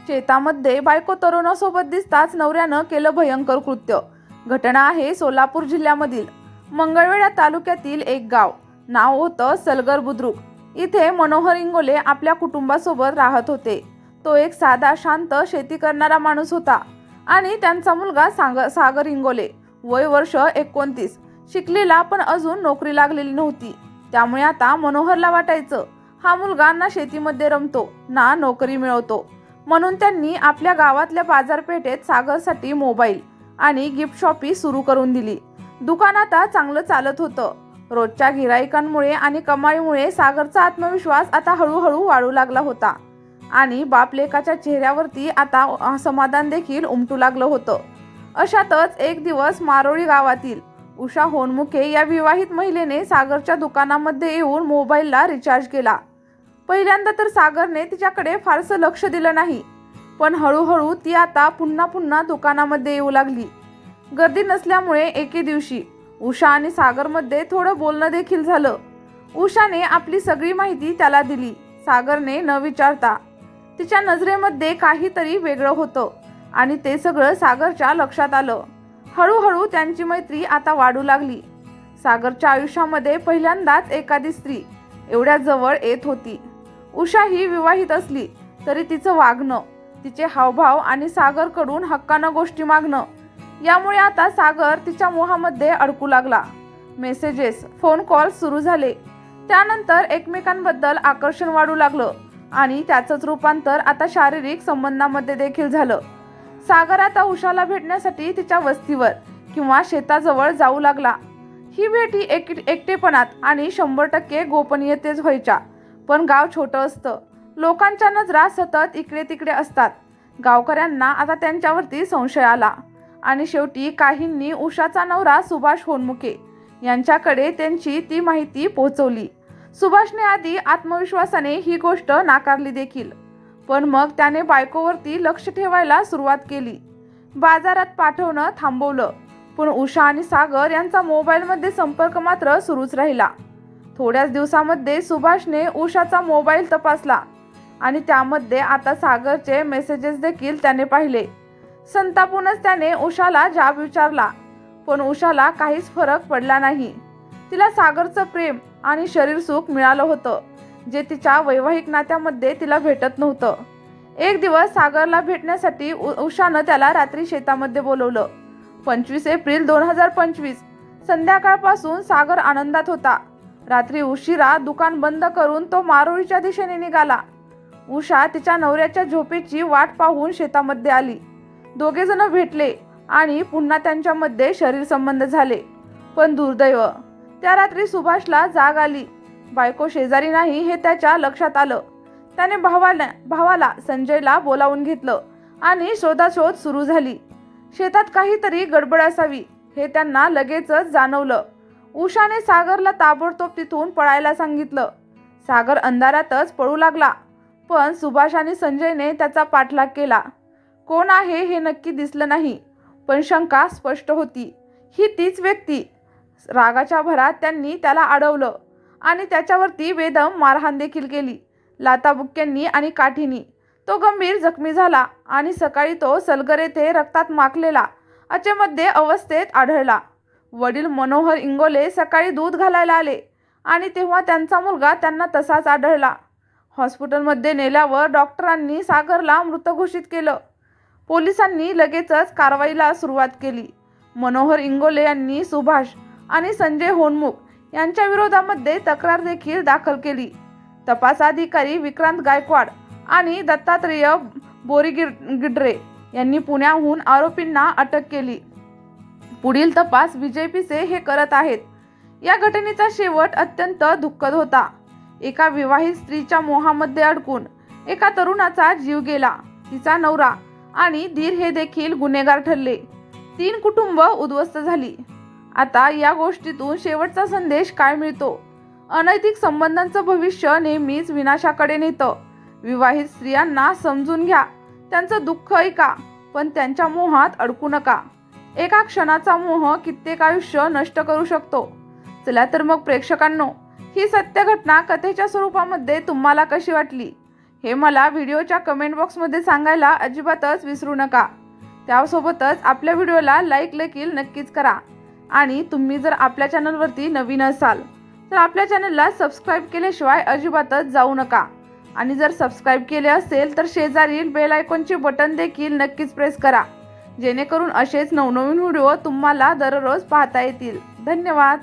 शेतामध्ये बायको तरुणासोबत दिसताच नवऱ्यानं केलं भयंकर कृत्य। घटना आहे सोलापूर जिल्ह्यामधील मंगळवेढा तालुक्यातील एक गाव। नाव होतं सलगर बुद्रुक। इथे मनोहर इंगोले आपल्या कुटुंबासोबत राहत होते। तो एक साधा शांत शेती करणारा माणूस होता आणि त्यांचा मुलगा सागर इंगोले, वय वर्ष 29, शिकलेला पण अजून नोकरी लागलेली नव्हती। त्यामुळे आता मनोहरला वाटायचं हा मुलगा ना शेतीमध्ये रमतो ना नोकरी मिळवतो, म्हणून त्यांनी आपल्या गावातल्या बाजारपेठेत सागरसाठी मोबाईल आणि गिफ्ट शॉपी सुरू करून दिली। दुकान आता चांगलं चालत होतं। रोजच्या गिराईकांमुळे आणि कमाईमुळे सागरचा आत्मविश्वास आता हळूहळू वाढू लागला होता आणि बाप लेकाच्या चेहऱ्यावरती आता समाधान देखील उमटू लागलं होतं। अशातच एक दिवस मारोळी गावातील उषा होनमुखे या विवाहित महिलेने सागरच्या दुकानामध्ये येऊन मोबाईलला रिचार्ज केला। पहिल्यांदा तर सागरने तिच्याकडे फारसं लक्ष दिलं नाही, पण हळूहळू ती आता पुन्हा पुन्हा दुकानामध्ये येऊ लागली। गर्दी नसल्यामुळे एके दिवशी उषा आणि सागरमध्ये थोडं बोलणं देखील झालं। उषाने आपली सगळी माहिती त्याला दिली। सागरने न विचारता तिच्या नजरेमध्ये काहीतरी वेगळं होतं आणि ते सगळं सागरच्या लक्षात आलं। हळूहळू त्यांची मैत्री आता वाढू लागली। सागरच्या आयुष्यामध्ये पहिल्यांदाच एखादी स्त्री एवढ्या जवळ येत होती। उषा ही विवाहित असली तरी तिचं वागणं, तिचे हावभाव आणि सागरकडून हक्कानं गोष्टी मागणं, यामुळे आता सागर तिच्या मोहामध्ये अडकू लागला। मेसेजेस, फोन कॉल सुरू झाले। त्यानंतर एकमेकांबद्दल आकर्षण वाढू लागलं आणि त्याचंच रूपांतर आता शारीरिक संबंधामध्ये देखील झालं। सागर आता उषाला भेटण्यासाठी तिच्या वस्तीवर किंवा शेताजवळ जाऊ लागला। ही भेटी एकटेपणात आणि 100% गोपनीयतेच व्हायच्या, पण गाव छोटं असतं। लोकांच्या नजरा सतत इकडे तिकडे असतात। गावकऱ्यांना आता त्यांच्यावरती संशय आला आणि शेवटी काहींनी उषाचा नवरा सुभाष होनमुखे यांच्याकडे त्यांची ती माहिती पोहोचवली। सुभाषने आधी आत्मविश्वासाने ही गोष्ट नाकारली देखील, पण मग त्याने बायकोवरती लक्ष ठेवायला सुरुवात केली। बाजारात पाठवणं थांबवलं, पण उषा आणि सागर यांचा मोबाईलमध्ये संपर्क मात्र सुरूच राहिला। थोड्याच दिवसामध्ये सुभाषने उषाचा मोबाईल तपासला आणि त्यामध्ये आता सागरचे मेसेजेस देखील त्याने पाहिले। संतापूनच त्याने उषाला जाब विचारला, पण उषाला काहीच फरक पडला नाही। तिला सागरचं प्रेम आणि शरीर सुख मिळालं होतं, जे तिच्या वैवाहिक नात्यामध्ये तिला भेटत नव्हतं। एक दिवस सागरला भेटण्यासाठी उषानं त्याला रात्री शेतामध्ये बोलवलं। 25 एप्रिल 2025 संध्याकाळपासून सागर आनंदात होता। रात्री उशिरा दुकान बंद करून तो मारोळीच्या दिशेने निघाला। उषा तिच्या नवऱ्याच्या झोपेची वाट पाहून शेतामध्ये आली। दोघे जण भेटले आणि पुन्हा त्यांच्यामध्ये शरीर संबंध झाले, पण दुर्दैव, त्या रात्री सुभाषला जाग आली। बायको शेजारी नाही हे त्याच्या लक्षात आलं। त्याने भावाला संजयला बोलावून घेतलं आणि शोधाशोध सुरू झाली। शेतात काहीतरी गडबड असावी हे त्यांना लगेचच जाणवलं। उषाने सागरला ताबडतोब तिथून पळायला सांगितलं। सागर अंधारातच पळू लागला, पण सुभाष आणि संजयने त्याचा पाठलाग केला। कोण आहे हे नक्की दिसलं नाही, पण शंका स्पष्ट होती, ही तीच व्यक्ती। रागाच्या भरात त्यांनी त्याला अडवलं आणि त्याच्यावरती बेदम मारहाण देखील केली। लाथाबुक्क्यांनी आणि काठीनी तो गंभीर जखमी झाला आणि सकाळी तो सलगर येथे रक्तात माखलेला अचेमध्ये अवस्थेत आढळला। वडील मनोहर इंगोले सकाळी दूध घालायला आले आणि तेव्हा त्यांचा मुलगा त्यांना तसाच आढळला। हॉस्पिटलमध्ये नेल्यावर डॉक्टरांनी सागरला मृत घोषित केलं। पोलिसांनी लगेचच कारवाईला सुरुवात केली। मनोहर इंगोले यांनी सुभाष आणि संजय होनमुख यांच्या विरोधामध्ये तक्रार देखील दाखल केली। तपास अधिकारी विक्रांत गायकवाड आणि दत्तात्रेय बोरीगिड्रे यांनी पुण्याहून आरोपींना अटक केली। पुढील तपास विजय पिसे हे करत आहेत। या घटनेचा शेवट अत्यंत दुःखद होता। एका विवाहित स्त्रीच्या मोहामध्ये अडकून एका तरुणाचा जीव गेला। तिचा नवरा आणि दीर हे देखील गुन्हेगार ठरले। 3 कुटुंब उद्ध्वस्त झाली। आता या गोष्टीतून शेवटचा संदेश काय मिळतो? अनैतिक संबंधांचं भविष्य नेहमीच विनाशाकडे नेतं। विवाहित स्त्रियांना समजून घ्या, त्यांचं दुःख ऐका, पण त्यांच्या मोहात अडकू नका। एका क्षणाचा मोह कित्येक आयुष्य नष्ट करू शकतो। चला तर मग प्रेक्षकांनो, ही सत्य घटना कथेच्या स्वरूपामध्ये तुम्हाला कशी वाटली हे मला व्हिडिओच्या कमेंट बॉक्समध्ये सांगायला अजिबातच विसरू नका। त्यासोबतच आपल्या व्हिडिओला लाईक देखील नक्कीच करा। आणि तुम्ही जर आपल्या चॅनलवरती नवीन असाल तर आपल्या चॅनलला सबस्क्राईब केल्याशिवाय अजिबातच जाऊ नका। आणि जर सबस्क्राईब केले असेल तर शेजारील बेल आयकॉनचे बटन देखील नक्कीच प्रेस करा, जेणेकरून असेच नवनवीन व्हिडिओ तुम्हाला दररोज पाहता येतील। धन्यवाद।